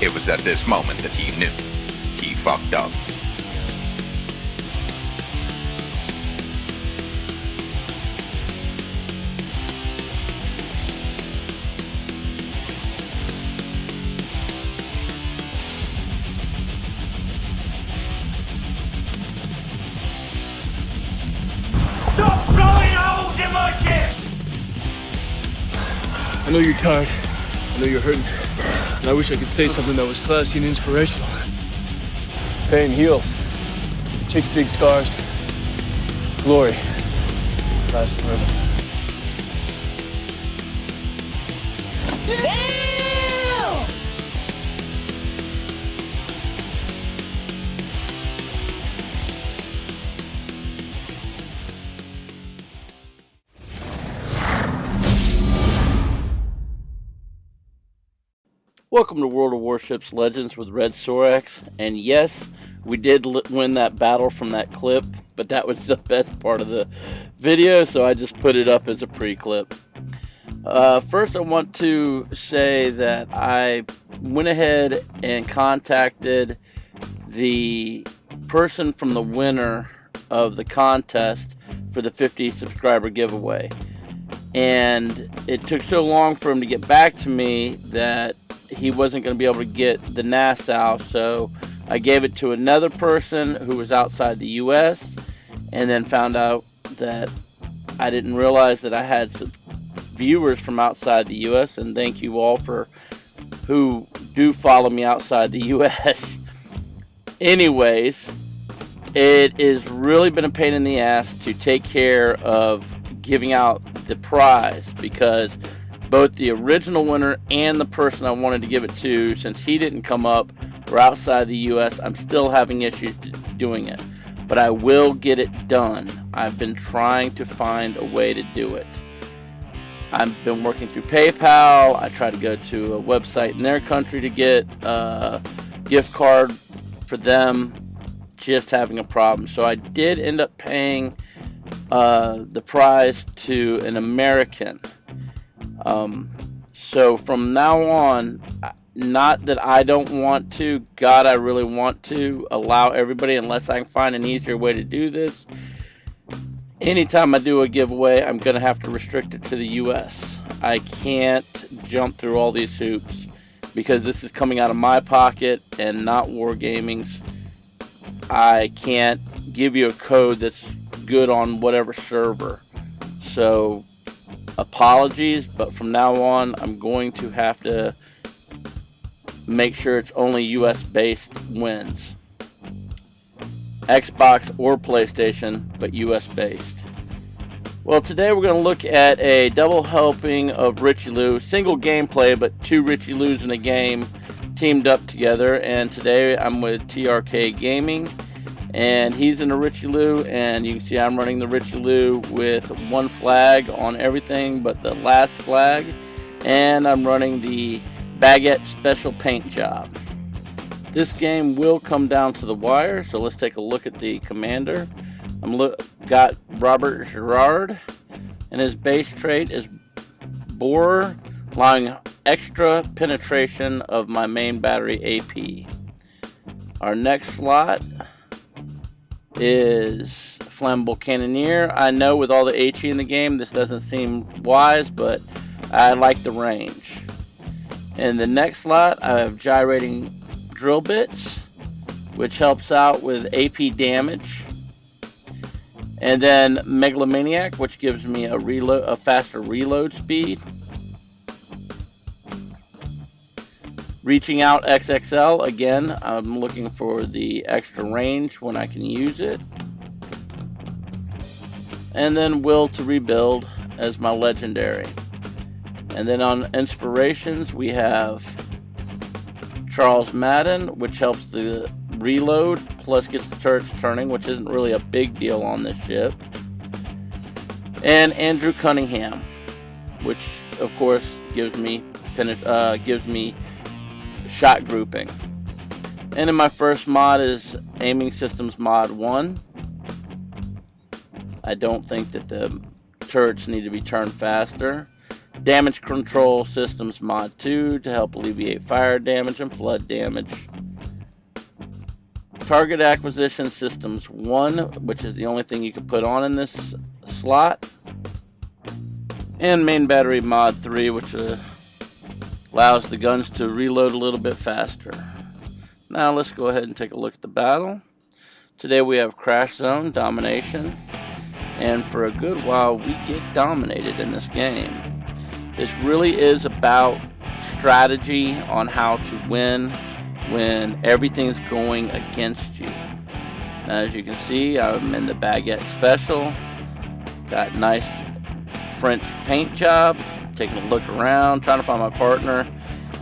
It was at this moment that he knew he fucked up. Stop blowing holes in my ship! I know you're tired. I know you're hurting. And I wish I could say something that was classy and inspirational. Pain heals. Chicks dig scars. Glory lasts forever. Welcome to World of Warships Legends with Red Sorax, and yes, we did win that battle from that clip, but that was the best part of the video, so I just put it up as a pre-clip. First, I want to say that I went ahead and contacted the person from the winner of the contest for the 50 subscriber giveaway, and it took so long for him to get back to me that he wasn't going to be able to get the Nassau, so I gave it to another person who was outside the U.S. and then found out that I didn't realize that I had some viewers from outside the U.S. and thank you all for who do follow me outside the U.S. Anyways, it has really been a pain in the ass to take care of giving out the prize because both the original winner and the person I wanted to give it to, since he didn't come up, were outside the U.S., I'm still having issues doing it. But I will get it done. I've been trying to find a way to do it. I've been working through PayPal. I tried to go to a website in their country to get a gift card for them. Just having a problem. So I did end up paying the prize to an American. So from now on, not that I don't want to, God, I really want to allow everybody, unless I can find an easier way to do this. Anytime I do a giveaway, I'm going to have to restrict it to the U.S. I can't jump through all these hoops because this is coming out of my pocket and not Wargaming's. I can't give you a code that's good on whatever server. So apologies, but from now on I'm going to have to make sure it's only US based wins. Xbox or PlayStation, but US based. Well, today we're going to look at a double helping of Richie Lou. Single gameplay, but two Richie Lou's in a game teamed up together. And today I'm with TRK Gaming. And he's in a Richie Lou, and you can see I'm running the Richie Lou with one flag on everything but the last flag. And I'm running the Baguette Special Paint Job. This game will come down to the wire, so let's take a look at the commander. Got Robert Girard, and his base trait is Borer, allowing extra penetration of my main battery AP. Our next slot is Flammable Cannoneer. I know with all the HE in the game, this doesn't seem wise, but I like the range. In the next slot, I have Gyrating Drill Bits, which helps out with AP damage. And then Megalomaniac, which gives me a faster reload speed. Reaching Out XXL, again, I'm looking for the extra range when I can use it. And then Will to Rebuild as my legendary. And then on inspirations, we have Charles Madden, which helps the reload, plus gets the turrets turning, which isn't really a big deal on this ship. And Andrew Cunningham, which of course gives me shot grouping. And then my first mod is Aiming Systems Mod 1. I don't think that the turrets need to be turned faster. Damage Control Systems Mod 2 to help alleviate fire damage and flood damage. Target Acquisition Systems 1, which is the only thing you can put on in this slot. And Main Battery Mod 3, which allows the guns to reload a little bit faster. Now let's go ahead and take a look at the battle. Today we have Crash Zone Domination, and for a good while we get dominated in this game. This really is about strategy on how to win when everything's going against you. Now, as you can see, I'm in the Baguette Special. Got nice French paint job. Taking a look around, trying to find my partner.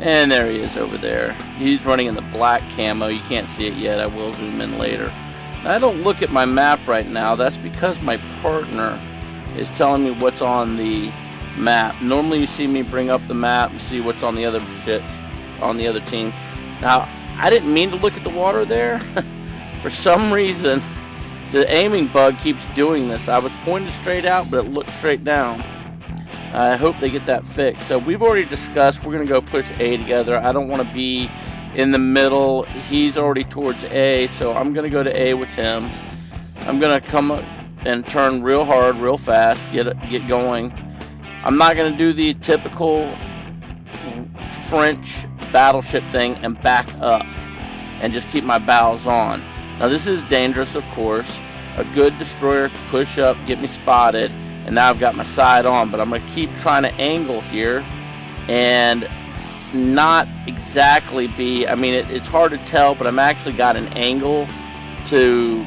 And there he is over there. He's running in the black camo. You can't see it yet. I will zoom in later. Now, I don't look at my map right now. That's because my partner is telling me what's on the map. Normally you see me bring up the map and see what's on the other team. Now, I didn't mean to look at the water there. For some reason, the aiming bug keeps doing this. I was pointed straight out, but it looked straight down. I hope they get that fixed. So we've already discussed we're going to go push A together. I don't want to be in the middle. He's already towards A, so I'm going to go to A with him. I'm going to come up and turn real hard, real fast, get going. I'm not going to do the typical French battleship thing and back up and just keep my bows on. Now this is dangerous, of course. A good destroyer can push up, get me spotted, and now I've got my side on, but I'm going to keep trying to angle here and not exactly be, I mean, it's hard to tell, but I'm actually got an angle to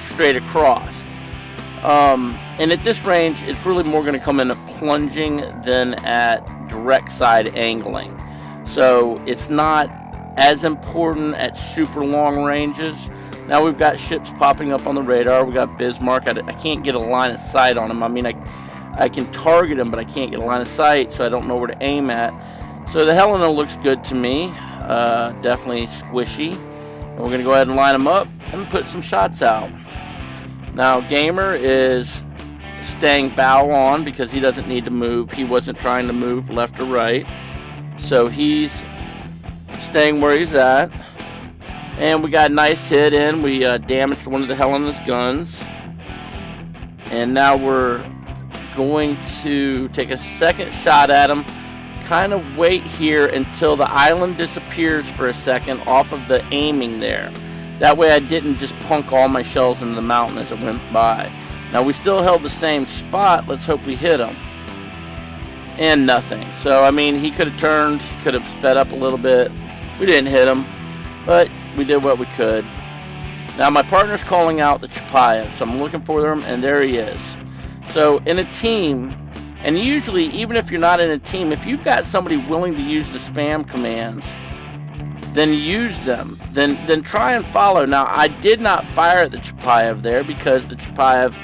straight across. And at this range, it's really more going to come in at plunging than at direct side angling. So it's not as important at super long ranges. Now we've got ships popping up on the radar. We got Bismarck. I can't get a line of sight on him. I mean, I can target him, but I can't get a line of sight, so I don't know where to aim at. So the Helena looks good to me. Definitely squishy. And we're going to go ahead and line him up and put some shots out. Now Gamer is staying bow on because he doesn't need to move. He wasn't trying to move left or right. So he's staying where he's at. And we got a nice hit in. We damaged one of the Helena's guns. And now we're going to take a second shot at him. Kind of wait here until the island disappears for a second off of the aiming there. That way I didn't just plunk all my shells into the mountain as it went by. Now we still held the same spot. Let's hope we hit him. And nothing. So, I mean, he could have turned, could have sped up a little bit. We didn't hit him, but we did what we could. Now my partner's calling out the Chapayev, so I'm looking for him, and there he is. So in a team, and usually even if you're not in a team, if you've got somebody willing to use the spam commands, then use them. Then try and follow. Now I did not fire at the Chapayev there because the Chapayev,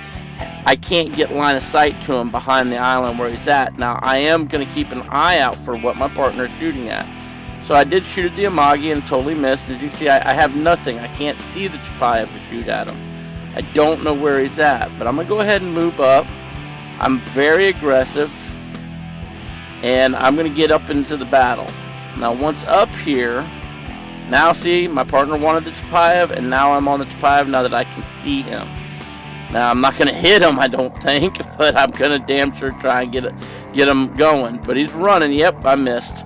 I can't get line of sight to him behind the island where he's at. Now I am going to keep an eye out for what my partner is shooting at. So I did shoot at the Amagi and totally missed. As you can see, I have nothing. I can't see the Chapayev to shoot at him. I don't know where he's at, but I'm going to go ahead and move up. I'm very aggressive, and I'm going to get up into the battle. Now once up here, now see, my partner wanted the Chapayev, and now I'm on the Chapayev now that I can see him. Now I'm not going to hit him, I don't think, but I'm going to damn sure try and get him going. But he's running. Yep, I missed.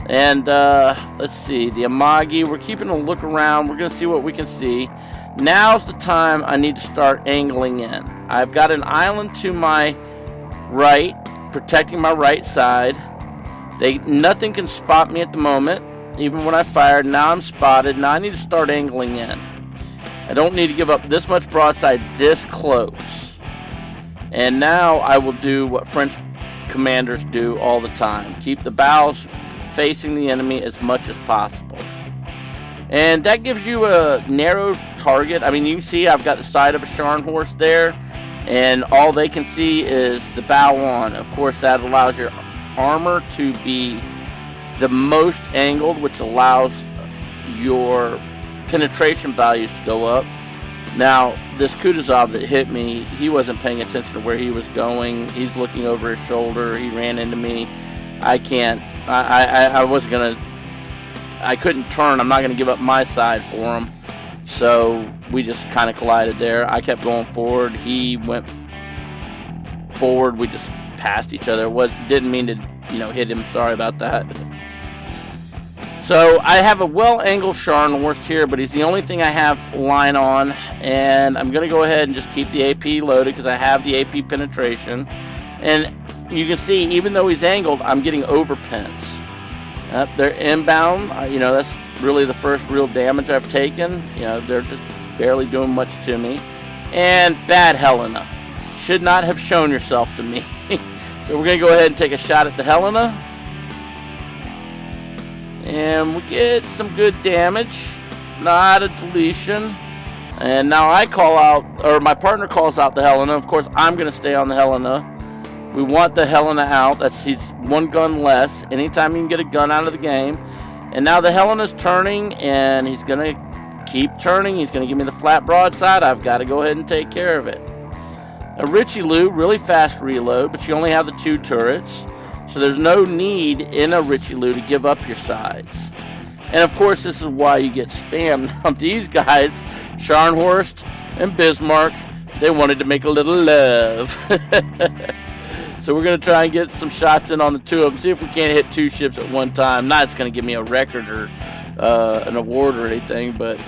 And let's see, the Amagi, we're keeping a look around. We're going to see what we can see. Now's the time I need to start angling in. I've got an island to my right, protecting my right side. Nothing can spot me at the moment, even when I fired. Now I'm spotted. Now I need to start angling in. I don't need to give up this much broadside this close. And now I will do what French commanders do all the time. Keep the bows facing the enemy as much as possible. And that gives you a narrow target. I mean, you can see I've got the side of a Scharnhorst there, and all they can see is the bow on. Of course, that allows your armor to be the most angled, which allows your penetration values to go up. Now, this Kutuzov that hit me, he wasn't paying attention to where he was going. He's looking over his shoulder. He ran into me. I wasn't going to, I couldn't turn. I'm not going to give up my side for him. So we just kind of collided there. I kept going forward. He went forward. We just passed each other. Didn't mean to, hit him. Sorry about that. So I have a well-angled Scharnhorst here, but he's the only thing I have line on. And I'm going to go ahead and just keep the AP loaded because I have the AP penetration. And you can see, even though he's angled, I'm getting over pins. They're inbound. That's really the first real damage I've taken. They're just barely doing much to me. And bad Helena. Should not have shown yourself to me. So we're going to go ahead and take a shot at the Helena. And we get some good damage. Not a deletion. And now I call out, or my partner calls out the Helena. Of course, I'm going to stay on the Helena. We want the Helena out. He's one gun less. Anytime you can get a gun out of the game. And now the Helena's turning, and he's going to keep turning. He's going to give me the flat broadside. I've got to go ahead and take care of it. A Richelieu, really fast reload, but you only have the 2 turrets. So there's no need in a Richelieu to give up your sides. And of course, this is why you get spammed. Now these guys, Scharnhorst and Bismarck, they wanted to make a little love. So we're going to try and get some shots in on the 2 of them. See if we can't hit 2 ships at one time. Not it's going to give me a record or an award or anything, but...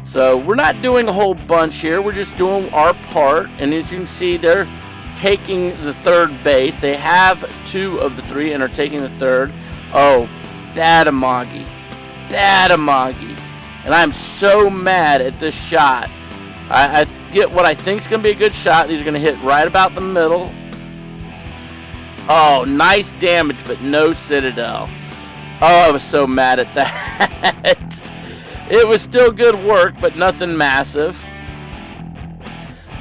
So we're not doing a whole bunch here. We're just doing our part. And as you can see, they're taking the 3rd base. They have 2 of the 3 and are taking the 3rd. Oh, bad Amagi. Bad Amagi. And I'm so mad at this shot. I get what I think is going to be a good shot. These are going to hit right about the middle. Oh, nice damage, but no Citadel. Oh, I was so mad at that. It was still good work, but nothing massive.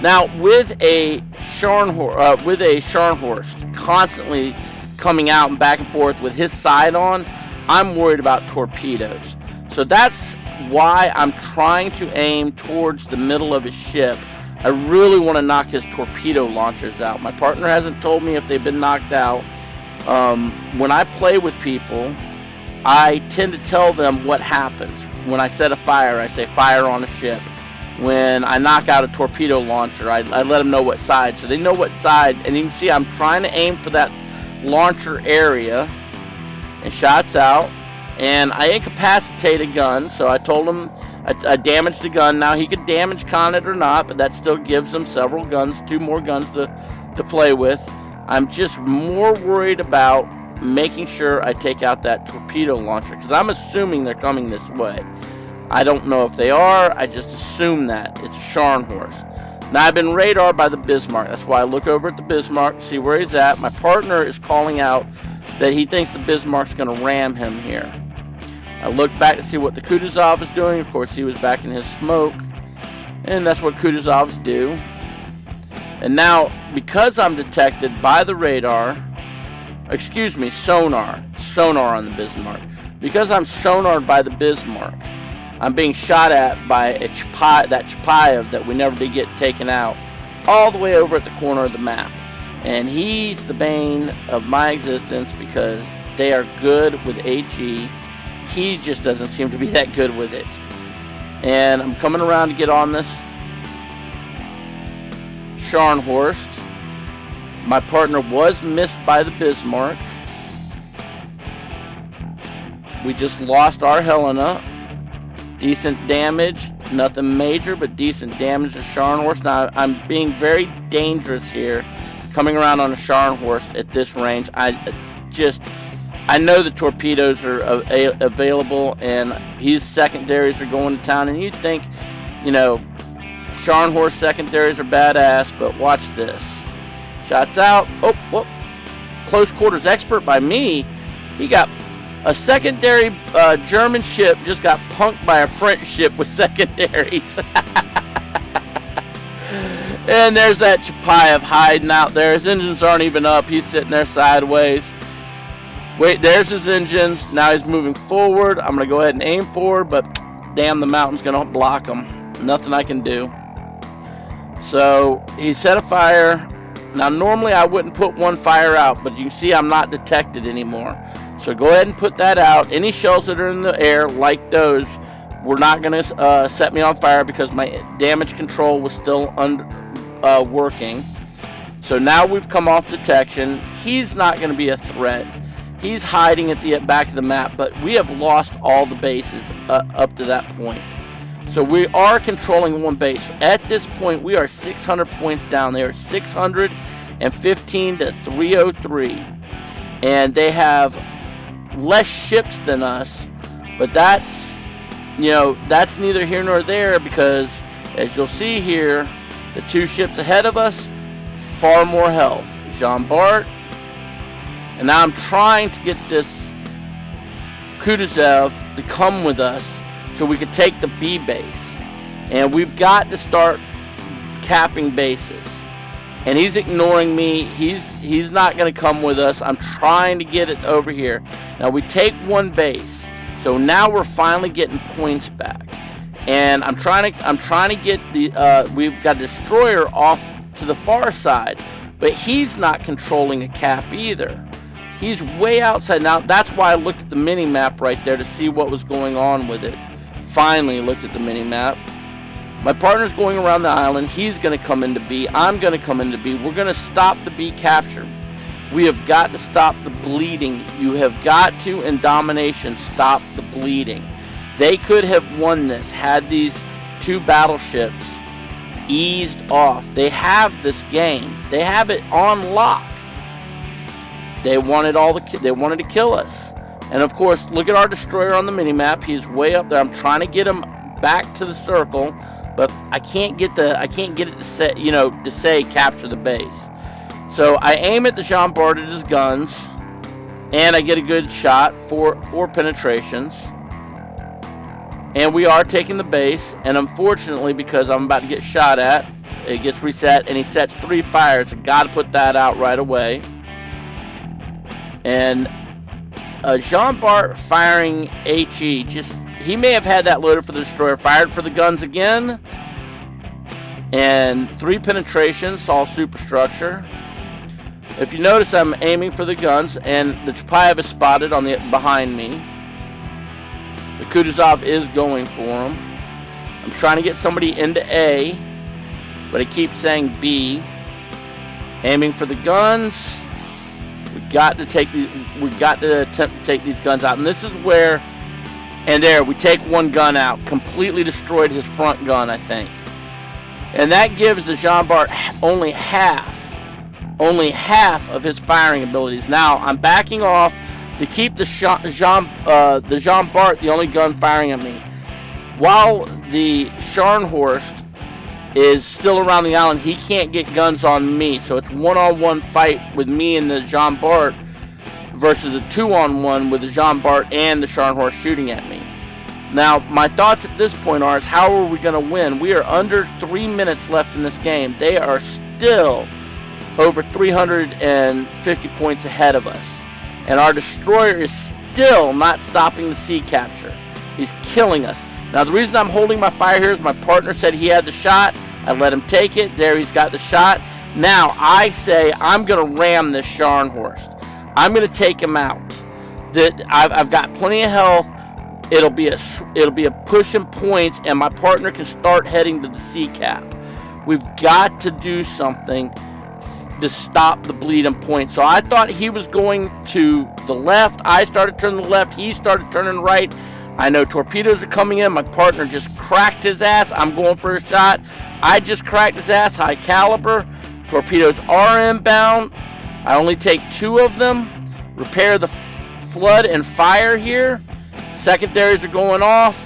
Now, with a Scharnhorst constantly coming out and back and forth with his side on, I'm worried about torpedoes. So that's why I'm trying to aim towards the middle of his ship. I really want to knock his torpedo launchers out. My partner hasn't told me if they've been knocked out. When I play with people, I tend to tell them what happens. When I set a fire, I say fire on a ship. When I knock out a torpedo launcher, I let them know what side. So they know what side. And you can see I'm trying to aim for that launcher area. And shots out. And I incapacitate a gun. So I told him I damaged the gun. Now he could damage con it or not, but that still gives him several guns, 2 more guns to play with. I'm just more worried about making sure I take out that torpedo launcher, because I'm assuming they're coming this way. I don't know if they are. I just assume that. It's a Scharnhorst. Now, I've been radared by the Bismarck. That's why I look over at the Bismarck, see where he's at. My partner is calling out that he thinks the Bismarck's going to ram him here. I look back to see what the Kutuzov is doing. Of course, he was back in his smoke. And that's what Kutuzovs do. And now, because I'm detected by the radar... Excuse me, sonar. Sonar on the Bismarck. Because I'm sonared by the Bismarck, I'm being shot at by that Chapayev that we never did get taken out, all the way over at the corner of the map. And he's the bane of my existence because they are good with HE. He just doesn't seem to be that good with it. And I'm coming around to get on this Scharnhorst. My partner was missed by the Bismarck. We just lost our Helena. Decent damage. Nothing major, but decent damage to Scharnhorst. Now, I'm being very dangerous here, coming around on a Scharnhorst at this range. I know the torpedoes are available, and his secondaries are going to town. And you'd think, Scharnhorst secondaries are badass, but watch this. Shots out. Oh, whoop. Close quarters expert by me. He got a secondary German ship, just got punked by a French ship with secondaries. And there's that Chapayev hiding out there. His engines aren't even up. He's sitting there sideways. Wait, there's his engines. Now he's moving forward. I'm going to go ahead and aim forward, but damn, the mountain's going to block him. Nothing I can do. So he set a fire. Now normally I wouldn't put one fire out, but you can see I'm not detected anymore. So go ahead and put that out. Any shells that are in the air, like those, were not going to set me on fire because my damage control was still working. So now we've come off detection. He's not going to be a threat. He's hiding at the back of the map, but we have lost all the bases up to that point. So we are controlling one base. At this point, we are 600 points down. They are 615 to 303. And they have less ships than us, but that's, you know, that's neither here nor there, because as you'll see here, the two ships ahead of us, far more health. Jean Bart. And now I'm trying to get this Kutuzov to come with us so we could take the B base. And we've got to start capping bases. And he's ignoring me. He's not going to come with us. I'm trying to get it over here. Now we take one base. So now we're finally getting points back. And I'm trying to get the we've got a destroyer off to the far side, but he's not controlling a cap either. He's way outside. Now that's why I looked at the mini map right there to see what was going on with it. Finally looked at the mini map. My partner's going around the island. He's going to come into B. I'm going to come into B. We're going to stop the B capture. We have got to stop the bleeding. You have got to, in domination, stop the bleeding. They could have won this had these two battleships eased off. They have this game. They have it on lock. They wanted to kill us. And of course, look at our destroyer on the minimap. He's way up there. I'm trying to get him back to the circle, but I can't get it to say, you know, to say capture the base. So I aim at the Jean Bart at his guns, and I get a good shot for 4 penetrations. And we are taking the base, and unfortunately, because I'm about to get shot at, it gets reset, and he sets 3 fires. I got to put that out right away. And Jean Bart firing HE, he may have had that loaded for the destroyer, fired for the guns again, and 3 penetrations, all superstructure. If you notice, I'm aiming for the guns, and the Chapayev is spotted on the behind me. The Kutuzov is going for him. I'm trying to get somebody into A, but it keeps saying B. Aiming for the guns. We got to attempt to take these guns out, and this is where, and there, we take one gun out. Completely destroyed his front gun, I think. And that gives the Jean Bart only half of his firing abilities. Now I'm backing off to keep the Jean Bart the only gun firing at me, while the Scharnhorst is still around the island. He can't get guns on me, so it's one-on-one fight with me and the Jean Bart versus a 2-on-1 with the Jean Bart and the Scharnhorst shooting at me. Now, my thoughts at this point are, how are we going to win? We are under 3 minutes left in this game. They are still over 350 points ahead of us. And our destroyer is still not stopping the sea capture. He's killing us. Now, the reason I'm holding my fire here is my partner said he had the shot. I let him take it. There, he's got the shot. Now, I say I'm going to ram this Scharnhorst. I'm going to take him out. I've got plenty of health. It'll be a push in points, and my partner can start heading to the sea cap. We've got to do something to stop the bleed in points. So I thought he was going to the left. I started turning left. He started turning right. I know torpedoes are coming in. My partner just cracked his ass. I'm going for a shot. I just cracked his ass. High caliber. Torpedoes are inbound. I only take 2 of them. Repair the flood and fire here. Secondaries are going off.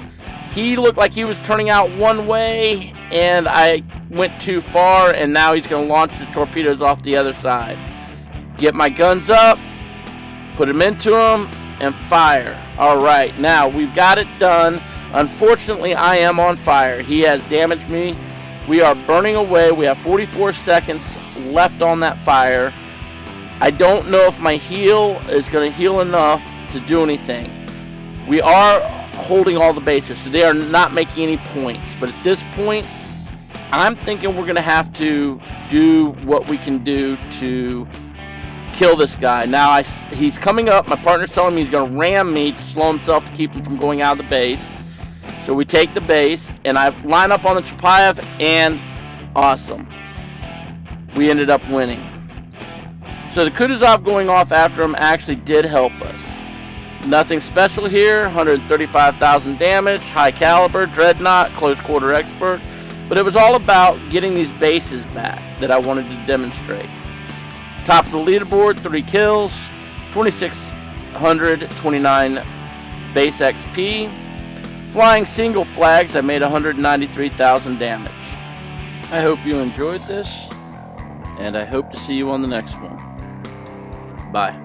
He looked like he was turning out one way, and I went too far, and now he's going to launch the torpedoes off the other side. Get my guns up, put them into him, and fire. Alright, now we've got it done. Unfortunately, I am on fire. He has damaged me. We are burning away. We have 44 seconds left on that fire. I don't know if my heal is going to heal enough to do anything. We are holding all the bases, so they are not making any points. But at this point, I'm thinking we're going to have to do what we can do to kill this guy. Now, he's coming up. My partner's telling me he's going to ram me to slow himself to keep him from going out of the base. So we take the base, and I line up on the Chapayev, and awesome. We ended up winning. So the Kutuzov going off after him actually did help us. Nothing special here, 135,000 damage, high caliber, dreadnought, close quarter expert. But it was all about getting these bases back that I wanted to demonstrate. Top of the leaderboard, 3 kills, 2,629 base XP. Flying single flags, I made 193,000 damage. I hope you enjoyed this, and I hope to see you on the next one. Bye.